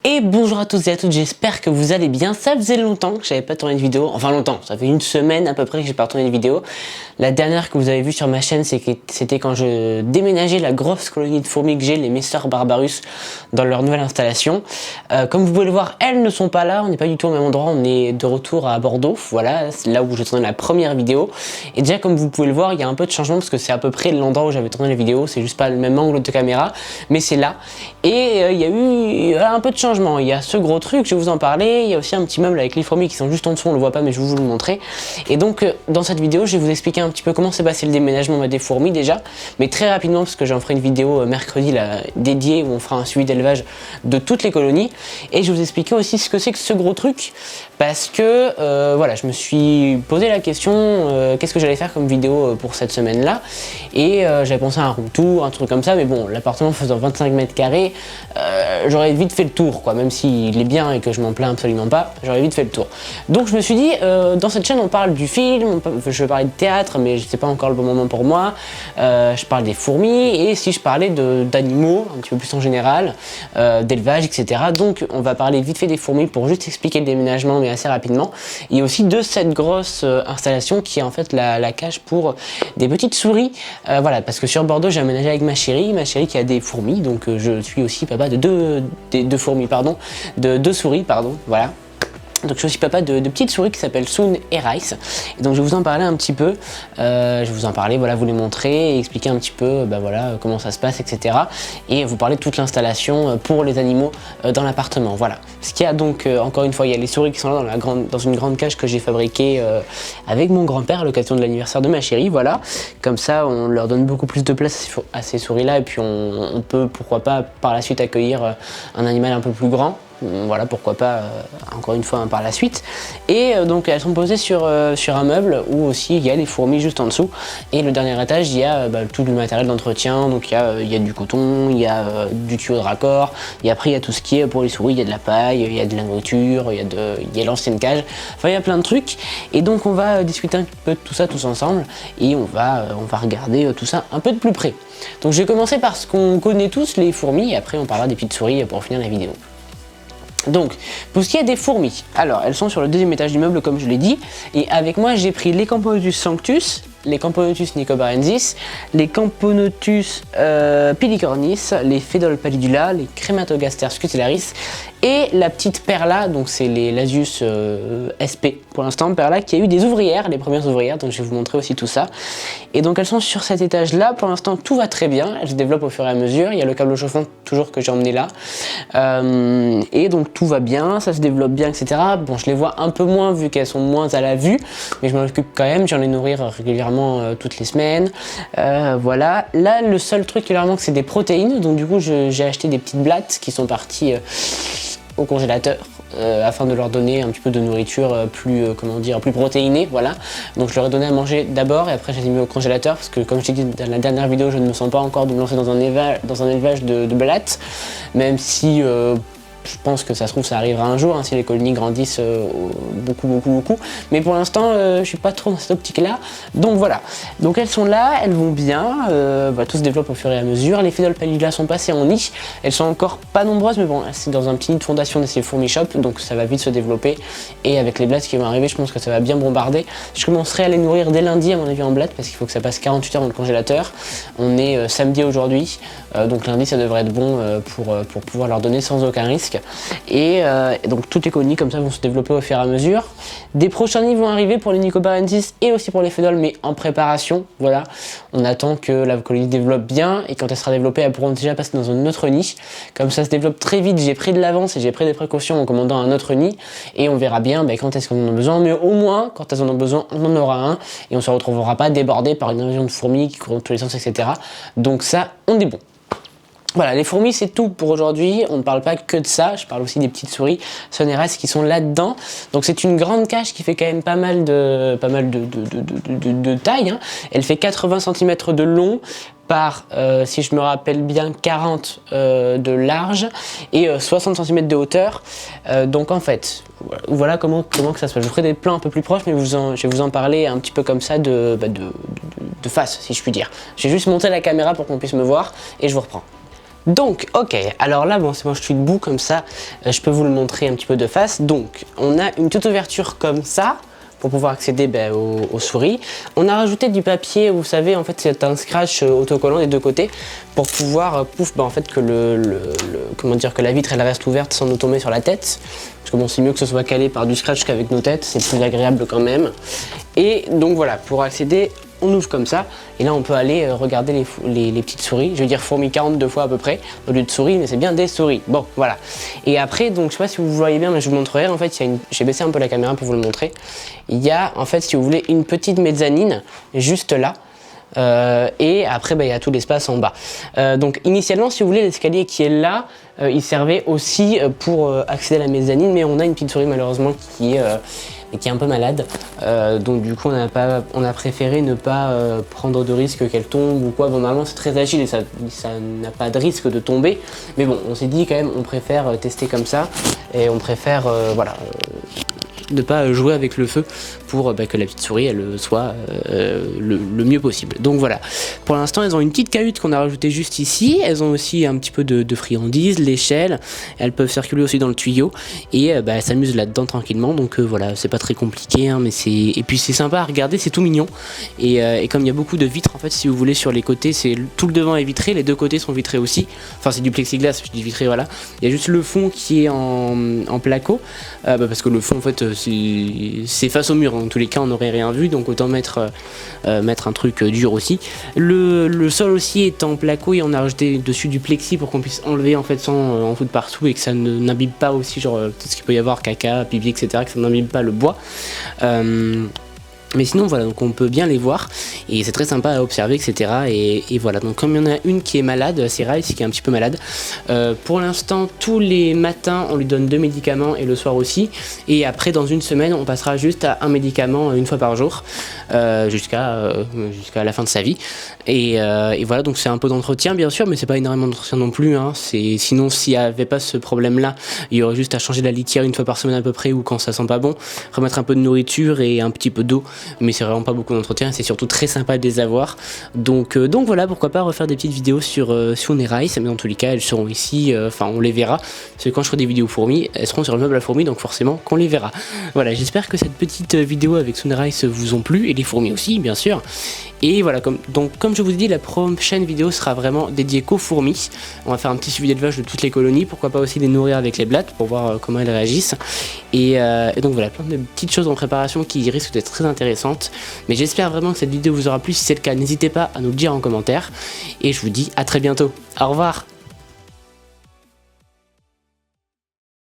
Et bonjour à tous et à toutes, j'espère que vous allez bien. Ça faisait longtemps que j'avais pas tourné de vidéo, enfin longtemps, ça fait une semaine à peu près que j'ai pas tourné de vidéo. La dernière que vous avez vue sur ma chaîne, c'était quand je déménageais la grosse colonie de fourmis que j'ai, les Messeurs Barbarus, dans leur nouvelle installation. Comme vous pouvez le voir, elles ne sont pas là, on n'est pas du tout au même endroit, on est de retour à Bordeaux, voilà, c'est là où j'ai tourné la première vidéo. Et déjà comme vous pouvez le voir, il y a un peu de changement parce que c'est à peu près l'endroit où j'avais tourné la vidéo, c'est juste pas le même angle de caméra, mais c'est là. Et il y a eu un peu de changement. Il y a ce gros truc, je vais vous en parler. Il y a aussi un petit meuble avec les fourmis qui sont juste en dessous, on le voit pas mais je vais vous le montrer. Et donc dans cette vidéo je vais vous expliquer un petit peu comment s'est passé le déménagement des fourmis déjà, mais très rapidement parce que j'en ferai une vidéo mercredi là, dédiée où on fera un suivi d'élevage de toutes les colonies. Et je vais vous expliquer aussi ce que c'est que ce gros truc parce que voilà, je me suis posé la question qu'est-ce que j'allais faire comme vidéo pour cette semaine là, et j'avais pensé à un room tour, un truc comme ça, mais bon, l'appartement faisant 25 mètres carrés, j'aurais vite fait le tour quoi, même s'il est bien et que je m'en plains absolument pas, j'aurais vite fait le tour. Donc je me suis dit, dans cette chaîne on parle du film, je vais parler de théâtre mais c'est pas encore le bon moment pour moi, je parle des fourmis, et si je parlais d'animaux un petit peu plus en général, d'élevage etc. Donc on va parler vite fait des fourmis pour juste expliquer le déménagement mais assez rapidement, et aussi de cette grosse installation qui est en fait la cage pour des petites souris, voilà, parce que sur Bordeaux j'ai aménagé avec ma chérie qui a des fourmis, donc je suis aussi papa de deux souris, pardon, voilà. Donc je suis papa de petites souris qui s'appellent Soon et Rice, et donc je vais vous en parler un petit peu, je vais vous en parler, voilà, vous les montrer et expliquer un petit peu voilà, comment ça se passe etc, et vous parler de toute l'installation pour les animaux dans l'appartement, voilà. Ce qu'il y a donc, encore une fois, il y a les souris qui sont là dans une grande cage que j'ai fabriquée avec mon grand-père à l'occasion de l'anniversaire de ma chérie, voilà. Comme ça on leur donne beaucoup plus de place à ces souris là, et puis on peut pourquoi pas par la suite accueillir un animal un peu plus grand. Voilà, pourquoi pas encore une fois par la suite. Et donc elles sont posées sur un meuble où aussi il y a les fourmis juste en dessous, et le dernier étage il y a tout le matériel d'entretien, donc il y a du coton, il y a du tuyau de raccord, et après il y a tout ce qui est pour les souris, il y a de la paille, il y a de la nourriture, il y a l'ancienne cage, enfin il y a plein de trucs. Et donc on va discuter un peu de tout ça tous ensemble, et on va regarder tout ça un peu de plus près. Donc je vais commencer par ce qu'on connaît tous, les fourmis, et après on parlera des petites souris pour finir la vidéo. Donc, pour ce qui est des fourmis, alors elles sont sur le deuxième étage du meuble comme je l'ai dit, et avec moi j'ai pris les Camponotus sanctus, les Camponotus nicobarensis, les Camponotus pilicornis, les Phédole pallidula, les Crematogaster scutellaris, et la petite Perla, donc c'est les Lasius SP pour l'instant, Perla qui a eu des ouvrières, les premières ouvrières, donc je vais vous montrer aussi tout ça. Et donc elles sont sur cet étage là, pour l'instant tout va très bien, elles se développent au fur et à mesure, il y a le câble chauffant toujours que j'ai emmené là, et donc tout va bien, ça se développe bien etc. Bon, je les vois un peu moins vu qu'elles sont moins à la vue, mais je m'en occupe quand même, j'en ai nourrir régulièrement toutes les semaines, voilà. Là le seul truc qui leur manque c'est des protéines, donc du coup j'ai acheté des petites blattes qui sont parties au congélateur afin de leur donner un petit peu de nourriture plus plus protéinée, voilà. Donc je leur ai donné à manger d'abord et après je les ai mis au congélateur parce que comme je t'ai dit dans la dernière vidéo, je ne me sens pas encore de me lancer dans un élevage de blattes, même si je pense que ça se trouve ça arrivera un jour, hein, si les colonies grandissent beaucoup, mais pour l'instant je suis pas trop dans cette optique là, donc voilà. Donc elles sont là, elles vont bien, tout se développe au fur et à mesure. Les Phédole pallidula sont passées en nid, elles sont encore pas nombreuses mais bon, c'est dans un petit nid de fondation de ces fourmis shop, donc ça va vite se développer, et avec les blattes qui vont arriver je pense que ça va bien bombarder. Je commencerai à les nourrir dès lundi à mon avis en blattes parce qu'il faut que ça passe 48 heures dans le congélateur. On est samedi aujourd'hui, donc lundi ça devrait être bon pour pouvoir leur donner sans aucun risque. Et donc toutes les colonies comme ça vont se développer au fur et à mesure. Des prochains nids vont arriver pour les nicobarensis et aussi pour les Phédole, mais en préparation, voilà. On attend que la colonie développe bien, et quand elle sera développée elles pourront déjà passer dans un autre nid. Comme ça se développe très vite, j'ai pris de l'avance et j'ai pris des précautions en commandant un autre nid, et on verra bien quand est-ce qu'on en a besoin, mais au moins quand elles en ont besoin on en aura un, et on se retrouvera pas débordé par une invasion de fourmis qui courent dans tous les sens etc. Donc ça on est bon. Voilà, les fourmis c'est tout pour aujourd'hui, on ne parle pas que de ça, je parle aussi des petites souris Soneras qui sont là-dedans. Donc c'est une grande cage qui fait quand même pas mal de taille, hein. Elle fait 80 cm de long par, si je me rappelle bien, 40 de large et 60 cm de hauteur. Donc en fait, voilà comment que ça se passe. Je ferai des plans un peu plus proches, mais je vais vous en parler un petit peu comme ça de face, si je puis dire. J'ai juste monté la caméra pour qu'on puisse me voir et je vous reprends. Donc, ok, alors là, bon, c'est bon, je suis debout comme ça, je peux vous le montrer un petit peu de face. Donc, on a une toute ouverture comme ça, pour pouvoir accéder aux souris. On a rajouté du papier, vous savez, en fait, c'est un scratch autocollant des deux côtés, pour pouvoir, en fait, que comment dire, que la vitre, elle reste ouverte sans nous tomber sur la tête. Parce que bon, c'est mieux que ce soit calé par du scratch qu'avec nos têtes, c'est plus agréable quand même. Et donc voilà, pour accéder, on ouvre comme ça, et là on peut aller regarder les petites souris, je veux dire fourmis 42 fois à peu près, au lieu de souris, mais c'est bien des souris. Bon, voilà. Et après, donc je sais pas si vous voyez bien, mais je vous montrerai, en fait, j'ai baissé un peu la caméra pour vous le montrer. Il y a, en fait, si vous voulez, une petite mezzanine, juste là, et après il y a tout l'espace en bas. Donc initialement, si vous voulez, l'escalier qui est là, il servait aussi pour accéder à la mezzanine, mais on a une petite souris malheureusement qui est un peu malade, donc du coup on a préféré ne pas prendre de risque qu'elle tombe ou quoi. Bon, normalement c'est très agile et ça n'a pas de risque de tomber, mais bon, on s'est dit quand même on préfère tester comme ça, et on préfère voilà, ne pas jouer avec le feu pour que la petite souris elle soit le mieux possible. Donc voilà, pour l'instant elles ont une petite cahute qu'on a rajoutée juste ici, elles ont aussi un petit peu de friandises, l'échelle, elles peuvent circuler aussi dans le tuyau, et elles s'amusent là-dedans tranquillement. Donc voilà, c'est pas très compliqué, hein, mais et puis c'est sympa à regarder, c'est tout mignon, et comme il y a beaucoup de vitres en fait, si vous voulez, sur les côtés, c'est tout le devant est vitré, les deux côtés sont vitrés aussi, enfin c'est du plexiglas, je dis vitré, voilà. Il y a juste le fond qui est en placo, parce que le fond en fait c'est face au mur, en tous les cas on n'aurait rien vu, donc autant mettre un truc dur aussi. Le sol aussi est en placo, et on a rajouté dessus du plexi pour qu'on puisse enlever en fait sans en foutre partout, et que ça n'imbibe pas aussi, genre tout ce qu'il peut y avoir, caca, pipi, etc., que ça n'imbibe pas le bois. Mais sinon voilà, donc on peut bien les voir, et c'est très sympa à observer, etc. Et voilà, donc comme il y en a une qui est malade, c'est Rice qui est un petit peu malade, pour l'instant tous les matins on lui donne 2 médicaments, et le soir aussi, et après dans une semaine on passera juste à 1 médicament une fois par jour, jusqu'à la fin de sa vie. Et voilà, donc c'est un peu d'entretien bien sûr, mais c'est pas énormément d'entretien non plus, hein. Sinon s'il n'y avait pas ce problème là, il y aurait juste à changer la litière une fois par semaine à peu près, ou quand ça sent pas bon, remettre un peu de nourriture et un petit peu d'eau, mais c'est vraiment pas beaucoup d'entretien, c'est surtout très sympa de les avoir. Donc voilà, pourquoi pas refaire des petites vidéos sur les Rice, mais dans tous les cas elles seront ici, enfin on les verra, parce que quand je ferai des vidéos fourmis, elles seront sur le meuble à fourmis, donc forcément qu'on les verra. Voilà, j'espère que cette petite vidéo avec Sunrise vous ont plu, et les fourmis aussi bien sûr. Et voilà, comme je vous ai dit, la prochaine vidéo sera vraiment dédiée qu'aux fourmis. On va faire un petit suivi d'élevage de toutes les colonies, pourquoi pas aussi les nourrir avec les blattes pour voir comment elles réagissent. Et donc voilà, plein de petites choses en préparation qui risquent d'être très intéressantes. Mais j'espère vraiment que cette vidéo vous aura plu. Si c'est le cas, n'hésitez pas à nous le dire en commentaire. Et je vous dis à très bientôt. Au revoir.